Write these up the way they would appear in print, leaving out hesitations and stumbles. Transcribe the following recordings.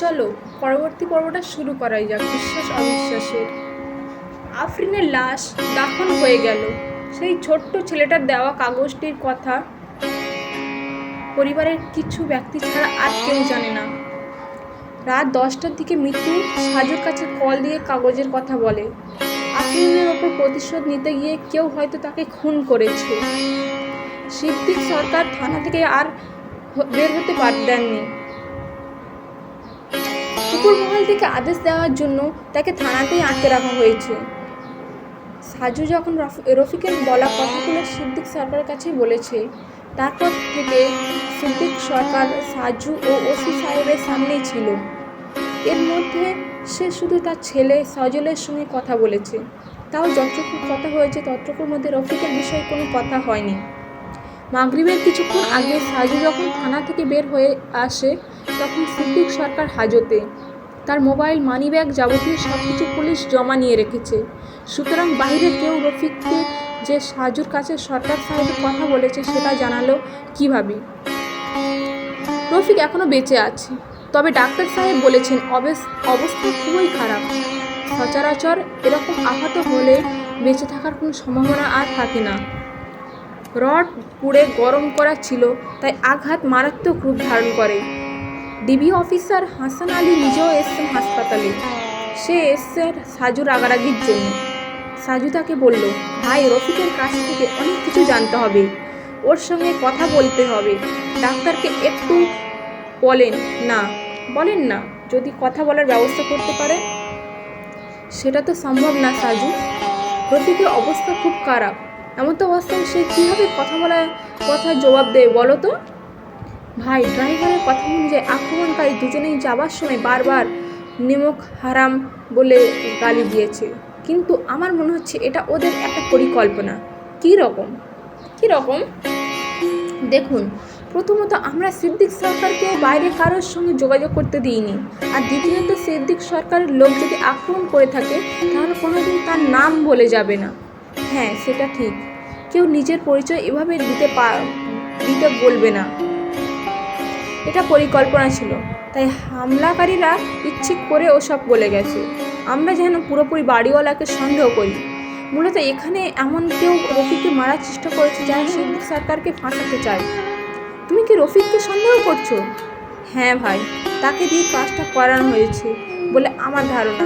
চলো পরবর্তী পর্বটা শুরু করাই যাক বিশ্বাস অবিশ্বাসের। আফরিনের লাশ দাফন হয়ে গেল। সেই ছোট্ট ছেলেটার দেওয়া কাগজটির কথা পরিবারের কিছু ব্যক্তি ছাড়া আর কেউ জানে না। রাত 10টার দিকে মৃত্যু সাজুর কাছে কল দিয়ে কাগজের কথা বলে। আফরিনের ওপর প্রতিশোধ নিতে গিয়ে কেউ হয়তো তাকে খুন করেছে। সিদ্দিক সরকার থানা থেকে আর বের হতে দেননি। উপরমহল থেকে আদেশ দেওয়ার জন্য তাকে থানাতেই আটকে রাখা হয়েছে। সাজু যখন রফিকের বলা কথাগুলো সিদ্দিক সরকারের কাছেই বলেছে, তারপর থেকে সিদ্দিক সরকার সাজু ও ওসি সাহেবের সামনেই ছিল। এর মধ্যে সে শুধু তার ছেলে সজলের সঙ্গে কথা বলেছে, তাও যতটুকু কথা হয়েছে ততটুকুর মধ্যে রফিকের বিষয়ে কোনো কথা হয়নি। মাগরিবের কিছুক্ষণ আগে সাজু যখন থানা থেকে বের হয়ে আসে তখন সিদ্দিক সরকার হাজতে। তার মোবাইল, মানিব্যাগ, যাবতীয় সব কিছু পুলিশ জমা নিয়ে রেখেছে। সুতরাং বাইরে কেউ রফিককে যে সাজুর কাছে সরকার সাহেবের কথা বলেছে সেটা জানালো কীভাবে? রফিক এখনও বেঁচে আছে, তবে ডাক্তার সাহেব বলেছেন অবস্থা খুবই খারাপ। সচরাচর এরকম আঘাত হলে বেঁচে থাকার কোনো সম্ভাবনা আর থাকে না। রড পুড়ে গরম করা ছিল, তাই আঘাত মারাত্মক রূপ ধারণ করে। ডিবি অফিসার হাসান আলী নিজেও এসছেন হাসপাতালে। সে এসছে সাজু রাগারাগির জন্য। সাজু তাকে বলল, ভাই, রফিকের কাছ থেকে অনেক কিছু জানতে হবে, ওর সঙ্গে কথা বলতে হবে। ডাক্তারকে একটু বলেন না যদি কথা বলার ব্যবস্থা করতে পারে। সেটা তো সম্ভব না সাজু, রফিকের অবস্থা খুব খারাপ। এমন তো অবস্থায় সে কীভাবে কথা জবাব দেবে বলো তো? ভাই, ড্রাইভারের কথা অনুযায়ী আক্রমণকারী দুজনেই যাবার সময় বারবার নিমক হারাম বলে গালি দিয়েছে, কিন্তু আমার মনে হচ্ছে এটা ওদের একটা পরিকল্পনা। কী রকম? দেখুন, প্রথমত আমরা সিদ্দিক সরকারকে বাইরে কারোর সঙ্গে যোগাযোগ করতে দিইনি, আর দ্বিতীয়ত সিদ্দিক সরকারের লোক যদি আক্রমণ করে থাকে তাহলে কোনোদিন তার নাম বলে যাবে না। হ্যাঁ, সেটা ঠিক, কেউ নিজের পরিচয় এভাবে দিতে বলবে না। এটা পরিকল্পনা ছিল, তাই হামলাকারীরা ইচ্ছে করে ওসব বলে গেছে। আমরা যেন পুরোপুরি বাড়িওয়ালাকে সন্দেহ করি। মূলত এখানে এমন কেউ রফিককে মারার চেষ্টা করেছে যারা সিদ্দিক সরকারকে ফাঁসাতে চায়। তুমি কি রফিককে সন্দেহ করছো? হ্যাঁ ভাই, তাকে দিয়ে কাজটা করানো হয়েছে বলে আমার ধারণা।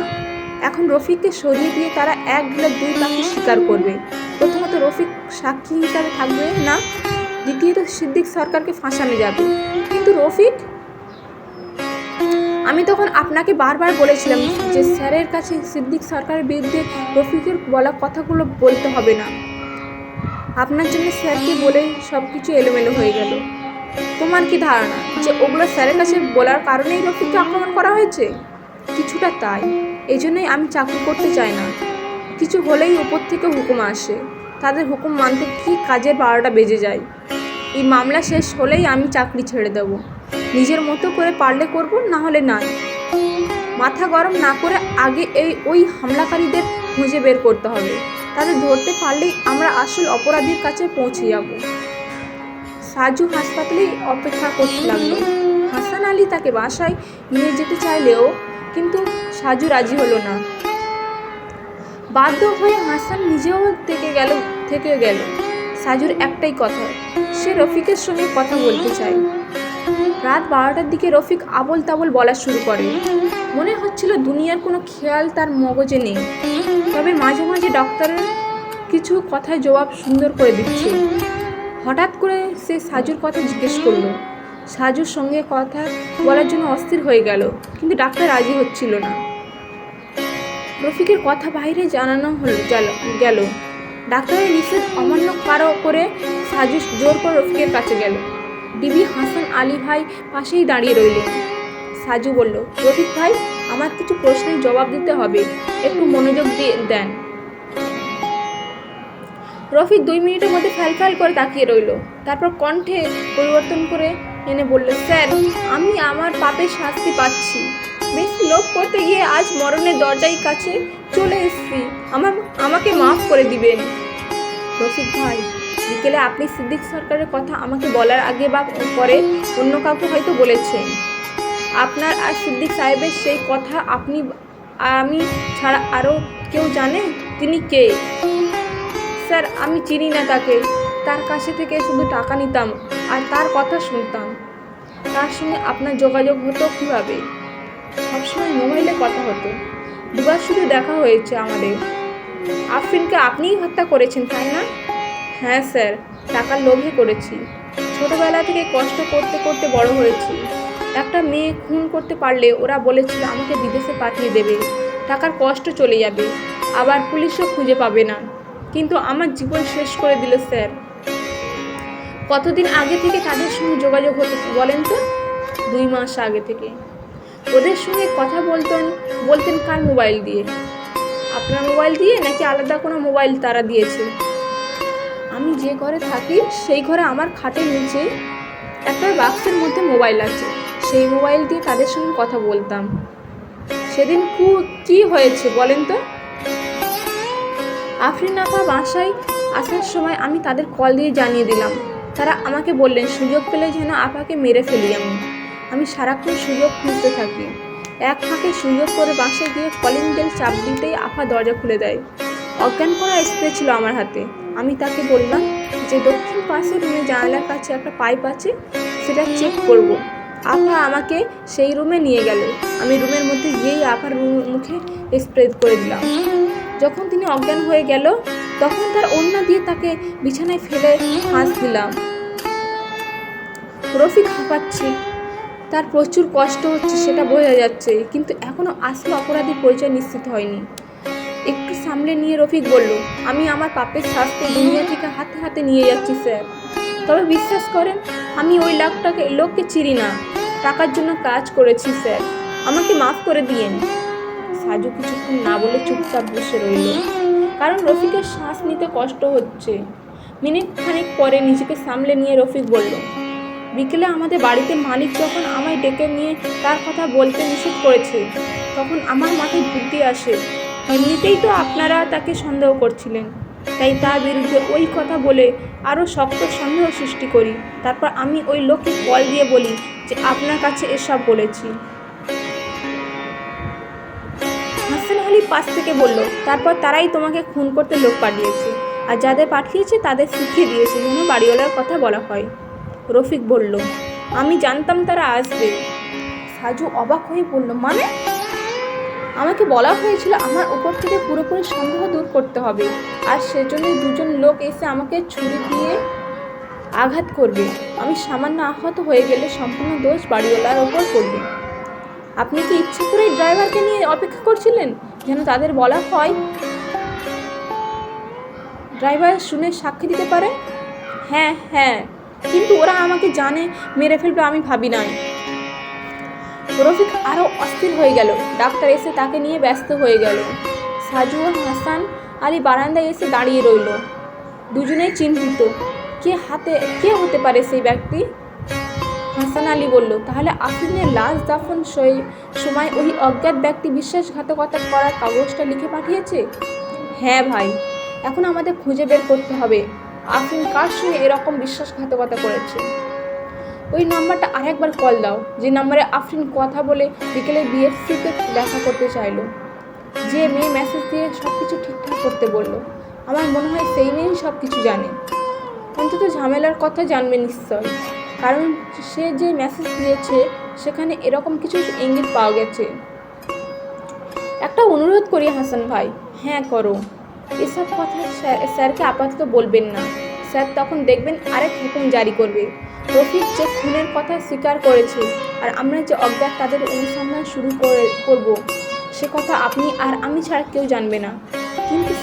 এখন রফিককে সরিয়ে দিয়ে তারা এক ঢিলে দুই পাখি শিকার করবে। প্রথমত রফিক সাক্ষী হিসাবে থাকবে না, দ্বিতীয়ত সিদ্দিক সরকারকে ফাঁসানো যাবে। কিন্তু রফিক, আমি তখন আপনাকে বারবার বলেছিলাম যে স্যারের কাছে সিদ্দিক সরকারের বিরুদ্ধে রফিকের বলা কথাগুলো বলতে হবে না। আপনার জন্য স্যারকে বলে সব কিছু এলোমেলো হয়ে গেল। তোমার কি ধারণা যে ওগুলো স্যারের কাছে বলার কারণেই রফিককে আক্রমণ করা হয়েছে? কিছুটা তাই। এই জন্যই আমি চাকরি করতে চাই না। কিছু হলেই ওপর থেকে হুকুম আসে, তাদের হুকুম মানতে কি কাজের 12টা বেজে যায়। এই মামলা শেষ হলেই আমি চাকরি ছেড়ে দেব। নিজের মতো করে পারলে করব, না হলে নাই। মাথা গরম না করে আগে ওই হামলাকারীদের খুঁজে বের করতে হবে। তাদের ধরতে পারলেই আমরা আসল অপরাধীর কাছে পৌঁছে যাব। সাজু হাসপাতালেই অপেক্ষা করতে লাগলো। হাসান আলী তাকে বাসায় নিয়ে যেতে চাইলেও কিন্তু সাজু রাজি হলো না। বাধ্য হয়ে হাসান নিজেও থেকে গেল। সাজুর একটাই কথা, সে রফিকের সঙ্গে কথা বলতে চায়। রাত 12টার দিকে রফিক আবল তাবল বলা শুরু করে। মনে হচ্ছিল দুনিয়ার কোনো খেয়াল তার মগজে নেই, তবে মাঝে মাঝে ডাক্তারের কিছু কথায় জবাব সুন্দর করে দিচ্ছে। হঠাৎ করে সে সাজুর কথা জিজ্ঞেস করলো। সাজুর সঙ্গে কথা বলার জন্য অস্থির হয়ে গেল, কিন্তু ডাক্তার রাজি হচ্ছিল না। রফিকের কথা বাইরে জানানো গেল। ডাক্তারের নিষেধ অমান্য করে সাজু জোর করে রফিকের কাছে গেল। ডিবি হাসান আলী ভাই পাশেই দাঁড়িয়ে রইলেন। সাজু বলল, রফিক ভাই, আমার কিছু প্রশ্নের জবাব দিতে হবে, একটু মনোযোগ দিয়ে দেন। রফিক 2 মিনিটের মধ্যে ফ্যাল করে তাকিয়ে রইল। তারপর কণ্ঠে পরিবর্তন করে এনে বলল, স্যার, আমি আমার পাপের শাস্তি পাচ্ছি। বেশি লোভ করতে গিয়ে আজ মরণের দরজায় কাছে চলে এসেছি। আমাকে মাফ করে দিবেন। রফিক ভাই, বিকেলে আপনি সিদ্দিক সরকারের কথা আমাকে বলার আগে বা পরে অন্য কাউকে হয়তো বলেছেন। আপনার আর সিদ্দিক সাহেবের সেই কথা আমি ছাড়া আরও কেউ জানে? তিনি কে? স্যার, আমি চিনি না তাকে। তার কাছে থেকে শুধু টাকা নিতাম আর তার কথা শুনতাম। তার সঙ্গে আপনার যোগাযোগ হতো কীভাবে? সবসময় মোবাইলে কথা হতো। দুবার শুধু দেখা হয়েছে আমাদের। আফরিনকে আপনিই হত্যা করেছেন, তাই না? হ্যাঁ স্যার, টাকার লোভে করেছি। ছোটবেলা থেকে কষ্ট করতে করতে বড় হয়েছি। একটা মেয়ে খুন করতে পারলে ওরা বলেছিল আমাকে বিদেশে পাঠিয়ে দেবে, টাকার কষ্ট চলে যাবে, আবার পুলিশও খুঁজে পাবে না। কিন্তু আমার জীবন শেষ করে দিল স্যার। কতদিন আগে থেকে তাদের সঙ্গে যোগাযোগ হতো বলেন তো? 2 মাস আগে থেকে। ওদের সঙ্গে কথা বলতেন কার মোবাইল দিয়ে? আপনার মোবাইল দিয়ে, নাকি আলাদা কোনো মোবাইল তারা দিয়েছে? আমি যে ঘরে থাকি সেই ঘরে আমার খাটের নিচে একটা বাক্সের মধ্যে মোবাইল আছে। সেই মোবাইল দিয়ে তাদের সঙ্গে কথা বলতাম। সেদিন কি হয়েছে বলেন তো? আফরিন আপা বাসায় আসার সময় আমি তাদের কল দিয়ে জানিয়ে দিলাম। তারা আমাকে বললেন সুযোগ পেলে যেন আপাকে মেরে ফেলি। আমি সারাক্ষণ সুযোগ খুঁজতে থাকি। এক ফাঁকে সুযোগ করে বাসায় গিয়ে কলিং বেল চাপ দিতেই আপা দরজা খুলে দেয়। অজ্ঞান করা স্প্রে ছিল আমার হাতে। আমি তাকে বললাম যে দক্ষিণ পাশের রুমে জানালার কাছে একটা পাইপ আছে, সেটা চেক করব। আপা আমাকে সেই রুমে নিয়ে গেল। আমি রুমের মধ্যে গিয়েই আপার মুখে স্প্রে করে দিলাম। যখন তিনি অজ্ঞান হয়ে গেল তখন তার ওড়না দিয়ে তাকে বিছানায় ফেলে ফাঁস দিলাম। রফিক হাঁপাচ্ছে, তার প্রচুর কষ্ট হচ্ছে সেটা বোঝা যাচ্ছে, কিন্তু এখনও আসল অপরাধীর পরিচয় নিশ্চিত হয়নি। একটু সামলে নিয়ে রফিক বলল, আমি আমার পাপের শাস্তি দুনিয়া থেকে হাতে হাতে নিয়ে যাচ্ছি স্যার। তবে বিশ্বাস করেন, আমি ওই লোককে চিনি না। টাকার জন্য কাজ করেছি স্যার, আমাকে মাফ করে দিয়েন। সাজু কিছুক্ষণ না বলে চুপচাপ বসে রইল, কারণ রফিকের শ্বাস নিতে কষ্ট হচ্ছে। মিনিট খানিক পরে নিজেকে সামলে নিয়ে রফিক বলল, বিকেলে আমাদের বাড়িতে মালিক যখন আমায় ডেকে নিয়ে তার কথা বলতে নিষেধ করেছে, তখন আমার মাথায় বুদ্ধি আসে। এমনিতেই তো আপনারা তাকে সন্দেহ করছিলেন, তাই তার বিরুদ্ধে ওই কথা বলে আরও শক্ত সন্দেহ সৃষ্টি করি। তারপর আমি ওই লোককে কল দিয়ে বলি যে আপনার কাছে এসব বলেছি। হাসান আলী পাশ থেকে বলল, তারপর তারাই তোমাকে খুন করতে লোক পাঠিয়েছে, আর যাদের পাঠিয়েছে তাদের শিখিয়ে দিয়েছে যেন বাড়িওয়ালার কথা বলা হয়। রফিক বলল, আমি জানতাম তারা আসবে। সাজু অবাক হয়ে বলল, মানে? আমাকে বলা হয়েছিল আমার উপর থেকে পুরোপুরি সন্দেহ দূর করতে হবে, আর সেজন্যই দুজন লোক এসে আমাকে ছুরি দিয়ে আঘাত করবে। আমি সামান্য আহত হয়ে গেলে সম্পূর্ণ দোষ বাড়িওয়ালার ওপর পড়বে। আপনি কি ইচ্ছে করে ড্রাইভারকে নিয়ে অপেক্ষা করছিলেন যেন তাদের বলা হয় ড্রাইভার শুনে সাক্ষী দিতে পারে? হ্যাঁ, কিন্তু ওরা আমাকে জানে মেরে ফেলবে আমি ভাবি নাই। রফিক আরও অস্থির হয়ে গেল। ডাক্তার এসে তাকে নিয়ে ব্যস্ত হয়ে গেল। সাজু ও হাসান আলী বারান্দায় এসে দাঁড়িয়ে রইল, দুজনেই চিন্তিত। কে হতে পারে সেই ব্যক্তি? হাসান আলী বলল, তাহলে আফরিনের লাশ দাফন সময় ওই অজ্ঞাত ব্যক্তি বিশ্বাসঘাতকতা করার কাগজটা লিখে পাঠিয়েছে? হ্যাঁ ভাই, এখন আমাদের খুঁজে বের করতে হবে আফরিন কার সঙ্গে এরকম বিশ্বাসঘাতকতা করেছে। ওই নাম্বারটা আরেকবার কল দাও, যে নাম্বারে আফরিন কথা বলে বিকেলে বিএফসিতে দেখা করতে চাইলো, যে মেয়ে মেসেজ দিয়ে সব কিছু ঠিকঠাক করতে বলল। আমার মনে হয় সেই মেয়েই সব কিছু জানে, অন্তত ঝামেলার কথা জানবে নিশ্চয়, কারণ সে যে মেসেজ দিয়েছে সেখানে এরকম কিছু ইঙ্গিত পাওয়া গেছে। একটা অনুরোধ করি হাসান ভাই। হ্যাঁ করো। এসব কথা স্যারকে আপাতত বলবেন না, স্যার তখন দেখবেন আরেক হুকুম জারি করবে। রফিক যে খুনের কথা স্বীকার করেছে আর আমরা যে অজ্ঞাত তাদের অনুসন্ধান শুরু করব, সে কথা আপনি আর আমি ছাড়া কেউ জানবে না। কিন্তু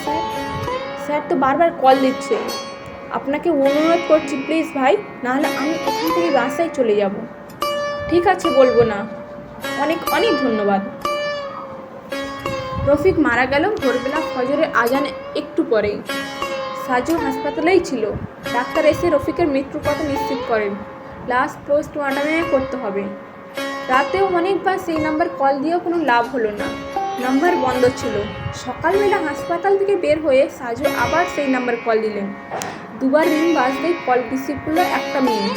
স্যার তো বারবার কল দিচ্ছে। আপনাকে অনুরোধ করছি প্লিজ ভাই, নাহলে আমি এখান থেকে বাসায় চলে যাব। ঠিক আছে, বলবো না। অনেক অনেক ধন্যবাদ। রফিক মারা গেল ভোরবেলা ফজরের আজান একটু পরেই। সাজু হাসপাতালেই ছিল। ডাক্তার এসে রফিকের মৃত্যুর কথা নিশ্চিত করেন। লাশ পোস্টমর্টমে করতে হবে। রাতেও অনেকবার সেই নাম্বার কল দিয়েও কোনো লাভ হলো না, নাম্বার বন্ধ ছিল। সকালবেলা হাসপাতাল থেকে বের হয়ে সাজু আবার সেই নাম্বার কল দিলেন। দুবার রিং বাজতেই কল রিসিভ করলো একটা মেয়ে।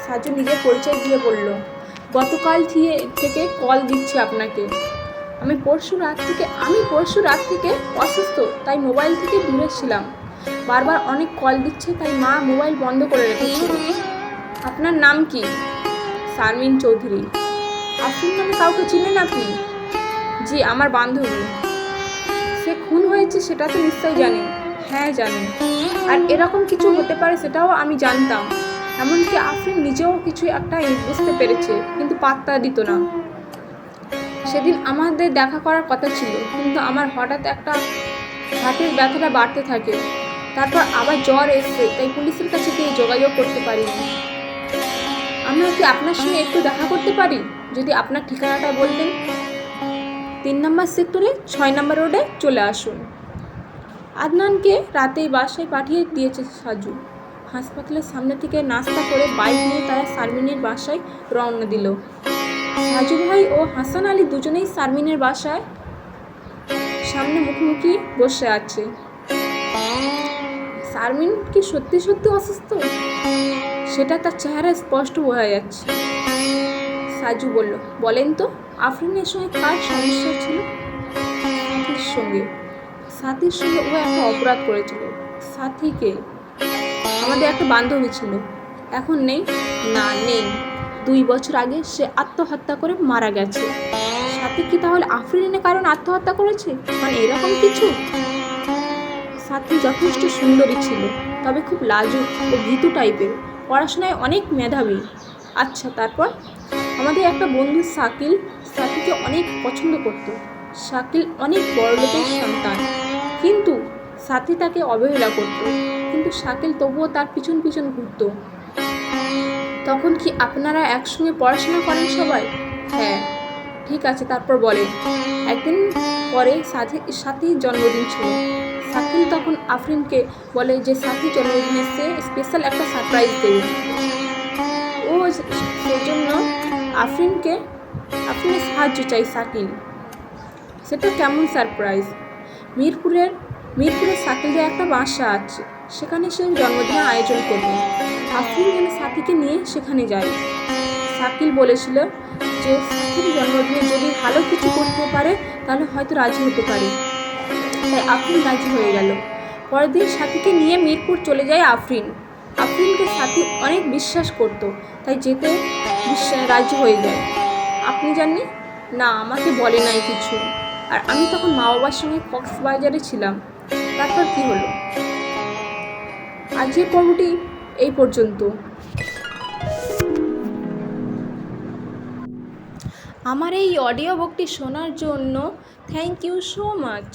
সাজু নিজের পরিচয় দিয়ে বলল, গতকাল থেকে কল দিচ্ছি আপনাকে। আমি পরশু রাত থেকে অসুস্থ, তাই মোবাইল থেকে দূরে ছিলাম। বারবার অনেক কল দিচ্ছে, তাই মা মোবাইল বন্ধ করে রেখেছে। আপনার নাম কি? শারমিন চৌধুরী। আফরিন নামে কাউকে চিনেন আপনি? জি, আমার বান্ধবী। সে খুন হয়েছে সেটা তো নিশ্চয়ই জানেন। হ্যাঁ জানি। আর এরকম কিছু হতে পারে সেটাও আমি জানতাম। এমনকি আফরিন নিজেও কিছু একটা বুঝতে পেরেছে, কিন্তু পাত্তা দিত না। সেদিন আমাদের দেখা করার কথা ছিল, কিন্তু আমার হঠাৎ একটা হার্টের ব্যথাটা বাড়তে থাকে। তারপর আবার জ্বর এসছে, তাই পুলিশের কাছে গিয়ে যোগাযোগ করতে পারিনি। আমরা কি আপনার সঙ্গে একটু দেখা করতে পারি? যদি আপনার ঠিকানাটা বলতেন। 3 নম্বর সেক্টরে 6 নম্বর রোডে চলে আসুন। আদনানকে রাতেই বাসায় পাঠিয়ে দিয়েছে সাজু। হাসপাতালের সামনে থেকে নাস্তা করে বাইক নিয়ে তারা শারমিনের বাসায় রওনা দিল। সাজু ভাই ও হাসান আলী দুজনেই শারমিনের বাসায় সামনে মুখোমুখি বসে আছে। শারমিন কি সত্যি সত্যি অসুস্থ? সেটা তার চেহারায় স্পষ্ট বোঝা যাচ্ছে। সাজু বলল, বলেন তো, আফরিনের সঙ্গে কার সমস্যা ছিল? সাথীর সঙ্গে ও একটা অপরাধ করেছিল। সাথীকে? আমাদের একটা বান্ধবী ছিল। এখন নেই? না, নেই। 2 বছর আগে সে আত্মহত্যা করে মারা গেছে। সাথী কি তাহলে আফরিনের কারণে আত্মহত্যা করেছে? মানে এরকম কিছু? সাথী যথেষ্ট সুন্দরী ছিল, তবে খুব লাজুক ও ভীতু টাইপের। পড়াশোনায় অনেক মেধাবী। আচ্ছা, তারপর? আমাদের একটা বন্ধু শাকিল সাথীকে অনেক পছন্দ করত। শাকিল অনেক বড় লোকের সন্তান, কিন্তু সাথী তাকে অবহেলা করত। কিন্তু শাকিল তবুও তার পিছন পিছন ঘুরত। তখন কি আপনারা একসঙ্গে পড়াশোনা করেন সবাই? হ্যাঁ। ঠিক আছে, তারপর বলেন। একদিন পরে সাথীর জন্মদিন ছিল। শাকিল তখন আফরিনকে বলে যে সাথীর জন্মদিনে সে স্পেশাল একটা সারপ্রাইজ দেবে। ও সেজন্য আফরিনের সাহায্য চাই শাকিল। সেটা কেমন সারপ্রাইজ? মিরপুরে শাকিলের একটা বাসা আছে, সেখানে সে জন্মদিনের আয়োজন করবে। আফরিন যেন সাথীকে নিয়ে সেখানে যায়। শাকিল বলেছিল যে সাথীর জন্মদিনে যদি ভালো কিছু করতে পারে তাহলে হয়তো রাজি হতে পারে। তাই আফরিন রাজি হয়ে গেল। পরের দিন সাথীকে নিয়ে মিরপুর চলে যায় আফরিন। আফরিনকে সাথী অনেক বিশ্বাস করত, তাই যেতে রাজি হয়ে যায়। আপনি জাননি? না, আমাকে বলে নাই কিছু। আর আমি তখন মা বাবার সঙ্গে কক্সবাজারে ছিলাম। তারপর কি হলো? আজকের পর্বটি এই পর্যন্ত। আমার এই অডিও বুকটি শোনার জন্য থ্যাংক ইউ সো মাচ।